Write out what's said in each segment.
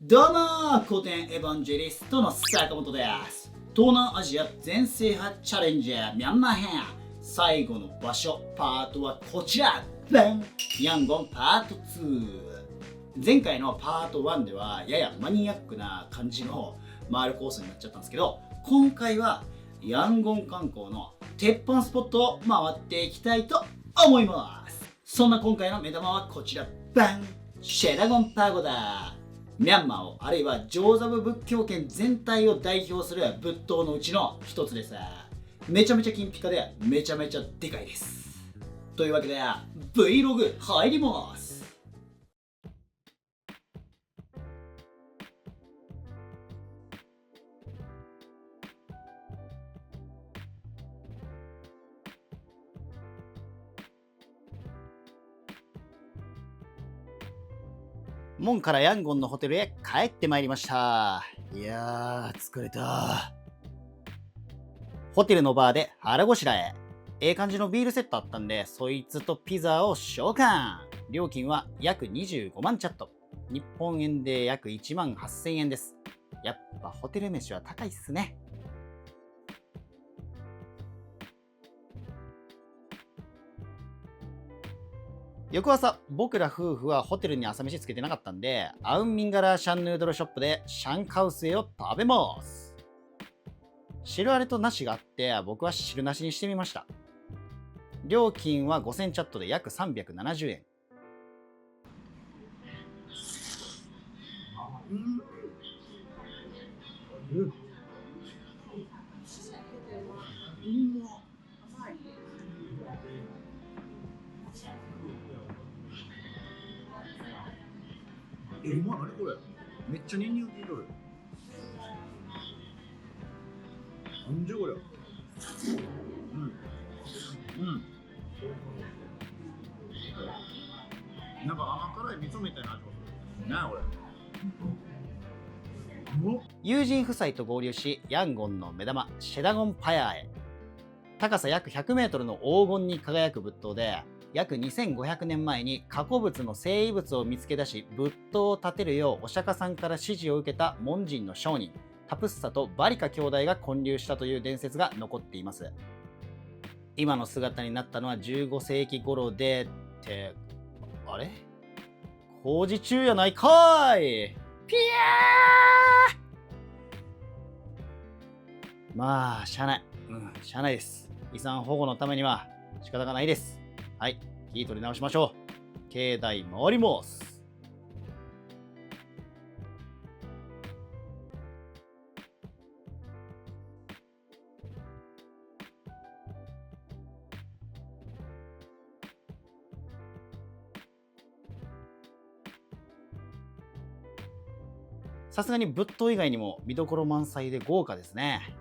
どうも古典エヴァンジェリストの坂本です。東南アジア全制覇チャレンジャーミャンマー編最後の場所パートはこちら。ヤンゴンパート2。前回のパート1ではややマニアックな感じの回るコースになっちゃったんですけど、今回はヤンゴン観光の鉄板スポットを回っていきたいと思います。そんな今回の目玉はこちら。シェラゴンパゴダ。ミャンマーをあるいは上座部仏教圏全体を代表する仏塔のうちの一つです。めちゃめちゃ金ピカでめちゃめちゃでかいです。というわけで Vlog 入ります。門からヤンゴンのホテルへ帰ってまいりました。いやー疲れた。ホテルのバーで腹ごしらえ。感じのビールセットあったんで、そいつとピザを召喚。料金は約25万チャット。日本円で約1万8000円です。やっぱホテル飯は高いっすね。翌朝、僕ら夫婦はホテルに朝飯つけてなかったんで、アウンミンガラーシャンヌードルショップでシャンカウスエを食べます。汁あれとなしがあって、僕は汁なしにしてみました。料金は5000チャットで約370円。うまい。何これ、めっちゃニンニク効いとる。なんじゃこりゃ。なんか甘辛い味噌みたいな味がする。なあこれ。友人夫妻と合流し、ヤンゴンの目玉シェダゴンパヤーへ。高さ約100メートルの黄金に輝く仏塔で、約2500年前に過去物の聖遺物を見つけ出し仏塔を建てるようお釈迦さんから指示を受けた門人の商人タプッサとバリカ兄弟が建立したという伝説が残っています。今の姿になったのは15世紀頃でってあれ工事中やないかい。ピヤー。まあしゃあない、しゃあないです。遺産保護のためには仕方がないです。はい、火取り直しましょう。境内回ります。さすがに仏塔以外にも見どころ満載で豪華ですね。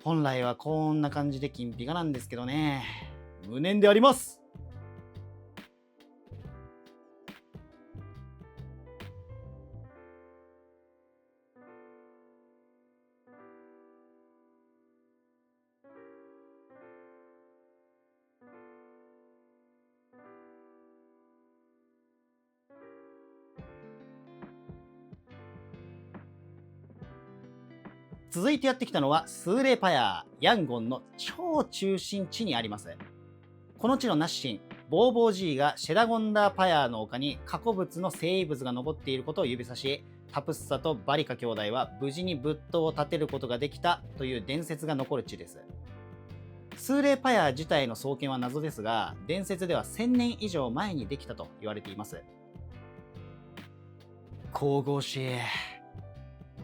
本来はこんな感じで金ピカなんですけどね。無念であります。続いてやってきたのはスーレーパヤー。ヤンゴンの超中心地にあります。この地のナッシン、ボーボージーがシェダゴンダーパヤーの丘に過去物の聖遺物が残っていることを指差し、タプッサとバリカ兄弟は無事に仏塔を建てることができたという伝説が残る地です。スーレーパヤー自体の創建は謎ですが、伝説では1000年以上前にできたと言われています。神々しい。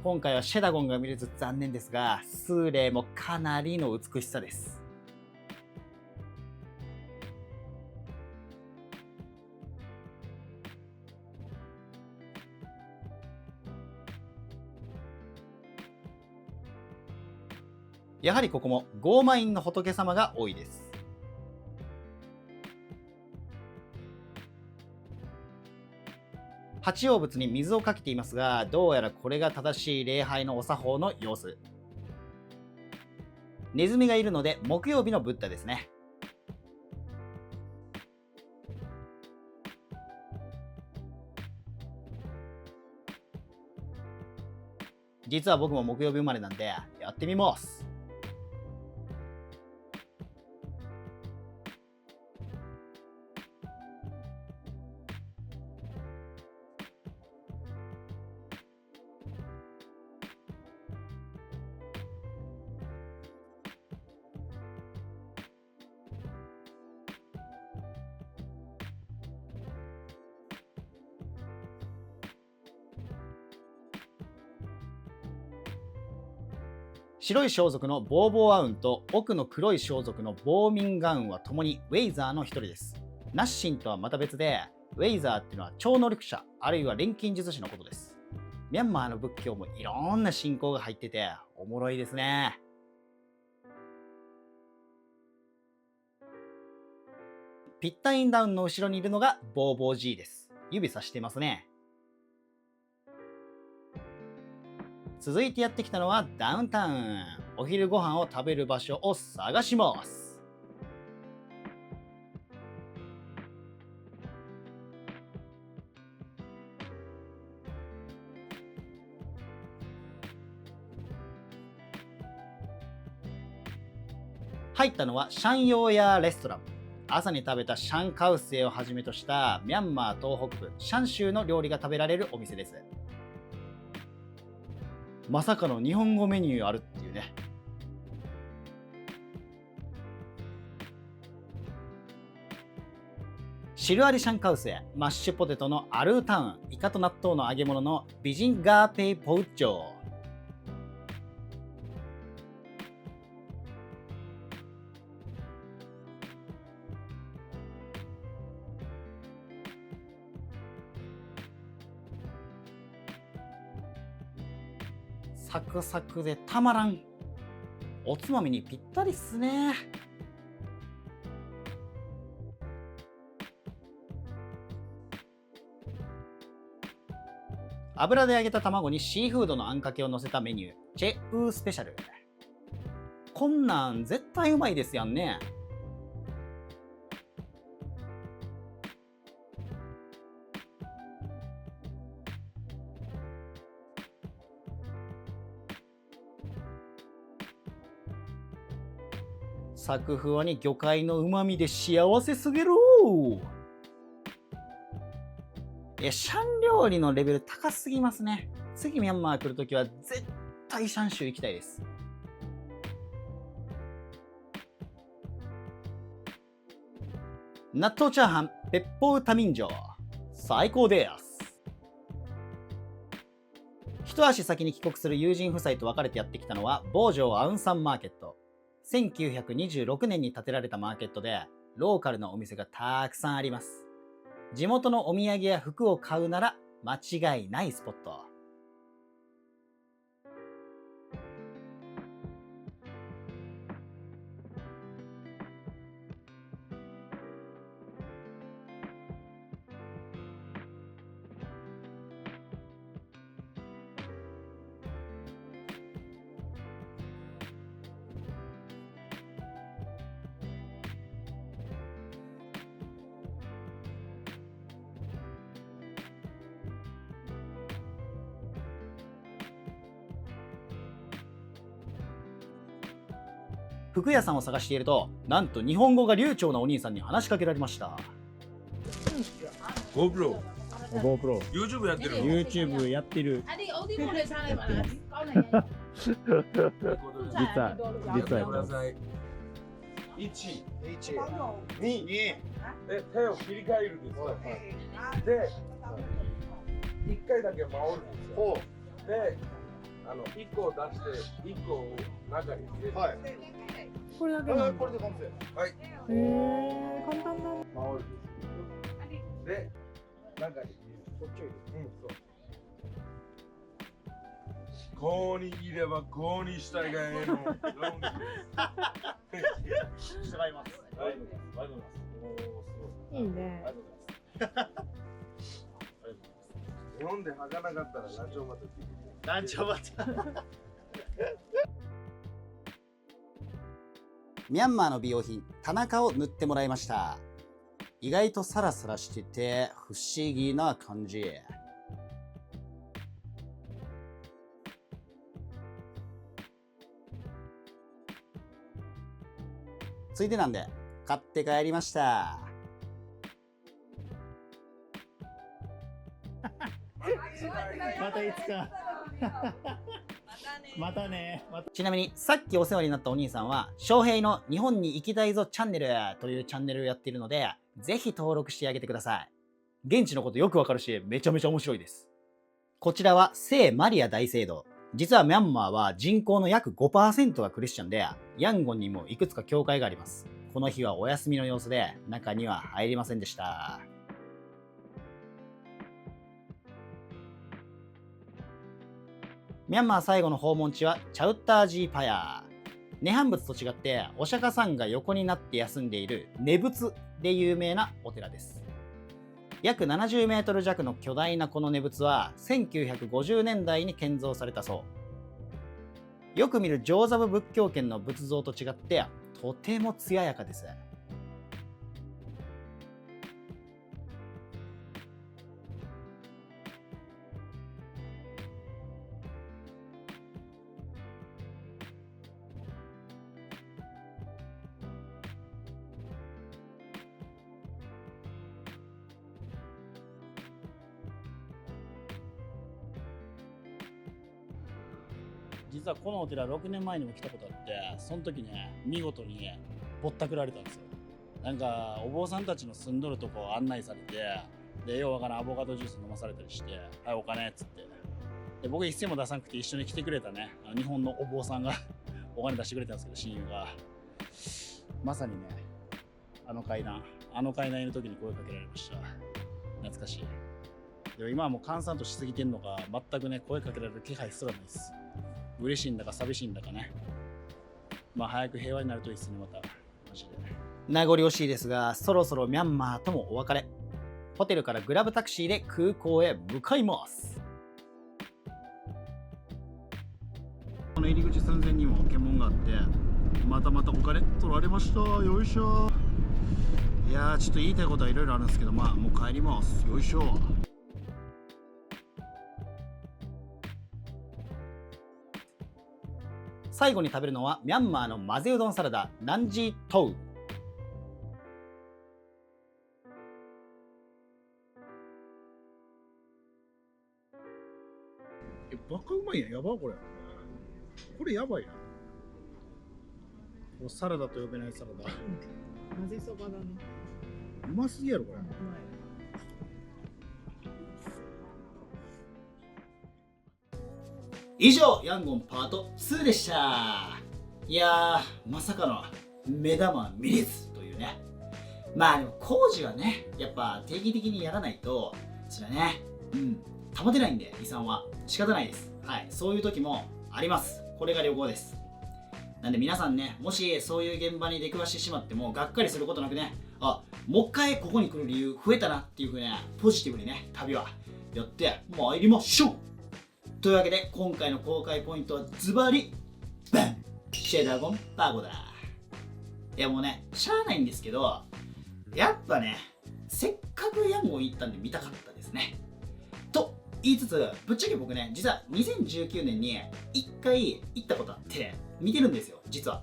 今回はシェダゴンが見れず残念ですが、スーレーもかなりの美しさです。やはりここもゴーマインの仏様が多いです。八王仏に水をかけていますが、どうやらこれが正しい礼拝のお作法の様子。ネズミがいるので木曜日のブッダですね。実は僕も木曜日生まれなんでやってみます。白い装束のボーボーアウンと奥の黒い装束のボーミンガウンは共にウェイザーの一人です。ナッシンとはまた別で、ウェイザーっていうのは超能力者、あるいは錬金術師のことです。ミャンマーの仏教もいろんな信仰が入ってておもろいですね。ピッタインダウンの後ろにいるのがボーボー G です。指さしてますね。続いてやってきたのはダウンタウン。お昼ご飯を食べる場所を探します。入ったのはシャンヨーヤーレストラン。朝に食べたシャンカウセイをはじめとしたミャンマー東北部シャン州の料理が食べられるお店です。まさかの日本語メニューあるっていうね。シルアリシャンカウセイ、マッシュポテトのアルータウン、イカと納豆の揚げ物のビジンガーペイポウッチョー。サクサクでたまらん。おつまみにぴったりっすね。油で揚げた卵にシーフードのあんかけを乗せたメニュー、チェウースペシャル。こんなん絶対うまいですやんね。サクふわに魚介のうまみで幸せすぎる。シャン料理のレベル高すぎますね。次ミャンマー来るときは絶対シャン州行きたいです。納豆チャーハンペッポータミンジョ、最高です。一足先に帰国する友人夫妻と別れてやってきたのはボージョーアウンサンマーケット。1926年に建てられたマーケットでローカルのお店がたくさんあります。地元のお土産や服を買うなら間違いないスポット。服屋さんを探していると、なんと日本語が流暢なお兄さんに話しかけられました。GoPro GoPro YouTube やってるの YouTube やってる。実はやってください。1、2、で手を切り替えるんですよ。で、1回だけ回るんですよ。で、1個を出して1個を中に入れる。はい。これだけなんだ。これで完成。はい。簡単だ。回るんです。で、中に入れる。こっちを入れる。そう。こうにいればこうにしたいがええの。違います。はい、ありがとうございます。おー、すごい。いいねありがとうございます。日本で履かなかったらランチョンマットって言う。ランチョンマット。ミャンマーの美容品、田中を塗ってもらいました。意外とサラサラしてて不思議な感じ。ついでなんで買って帰りました。またいつかまたね。ちなみにさっきお世話になったお兄さんは翔平の日本に行きたいぞチャンネルというチャンネルをやっているので、ぜひ登録してあげてください。現地のことよくわかるし、めちゃめちゃ面白いです。こちらは聖マリア大聖堂。実はミャンマーは人口の約 5% がクリスチャンで、ヤンゴンにもいくつか教会があります。この日はお休みの様子で中には入りませんでした。ミャンマー最後の訪問地はチャウッタージーパヤー。涅槃仏と違ってお釈迦さんが横になって休んでいる涅仏で有名なお寺です。約70メートル弱の巨大なこの涅仏は1950年代に建造されたそう。よく見る上座部仏教圏の仏像と違ってとても艶やかです。実はこのお寺6年前にも来たことあって、その時ね、見事にぼったくられたんですよ。なんかお坊さんたちの住んどるとこを案内されて、でようわからんアボカドジュース飲まされたりして、はいお金っつって、で僕一銭も出さなくて一緒に来てくれたね、日本のお坊さんがお金出してくれたんですけど、親友がまさにね、あの階段いる時に声かけられました。懐かしい。でも今はもう閑散としすぎてんのか、全くね声かけられる気配すらないです。嬉しいんだか寂しいんだかね。まあ早く平和になるといいですね、また。マジで。名残惜しいですが、そろそろミャンマーともお別れ。ホテルからグラブタクシーで空港へ向かいます。この入り口寸前にも検問があって、またお金取られました。よいしょ。いやー、ちょっと言いたいことはいろいろあるんですけど、まあもう帰ります。よいしょ。最後に食べるのはミャンマーの混ぜうどんサラダ、ナンジートウ。バカうまいやん、やばこれ。これやばいな。もうサラダと呼べないサラダ。混ぜそばだね。うますぎやろこれ。うまい。以上、ヤンゴンパート2でした。いやー、まさかの目玉見れずというね。まあでも工事はね、やっぱ定期的にやらないと、それはね、保てないんで、遺産は仕方ないです。はい、そういう時もあります。これが旅行です。なんで皆さんね、もしそういう現場に出くわしてしまっても、がっかりすることなくね、あ、もう一回ここに来る理由増えたなっていうふうにね、ポジティブにね、旅はやって参りましょう。というわけで今回の公開ポイントはズバリバンシェダゴンパゴだ。いやもうね、しゃあないんですけど、やっぱね、せっかくヤンゴン行ったんで見たかったですね。と言いつつ、ぶっちゃけ僕ね、実は2019年に1回行ったことあって見てるんですよ、実は。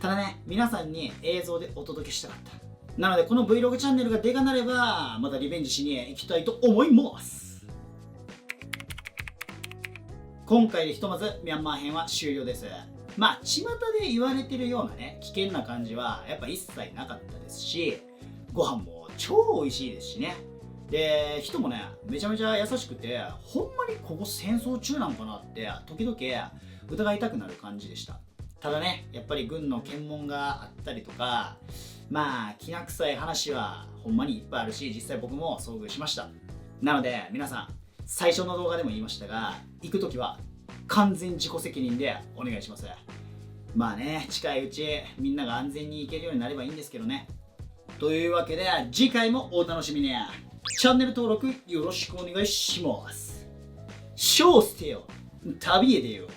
ただね、皆さんに映像でお届けしたかった。なのでこの Vlog チャンネルがでかなれば、またリベンジしに行きたいと思います。今回でひとまずミャンマー編は終了です。まあ巷で言われてるようなね、危険な感じはやっぱ一切なかったですし、ご飯も超美味しいですしね。で、人もね、めちゃめちゃ優しくて、ほんまにここ戦争中なんかなって時々疑いたくなる感じでした。ただね、やっぱり軍の検問があったりとか、まあきな臭い話はほんまにいっぱいあるし、実際僕も遭遇しました。なので皆さん、最初の動画でも言いましたが、行くときは完全自己責任でお願いします。まあね、近いうちみんなが安全に行けるようになればいいんですけどね。というわけで次回もお楽しみに。チャンネル登録よろしくお願いします。ショーステよ、旅へ出よう。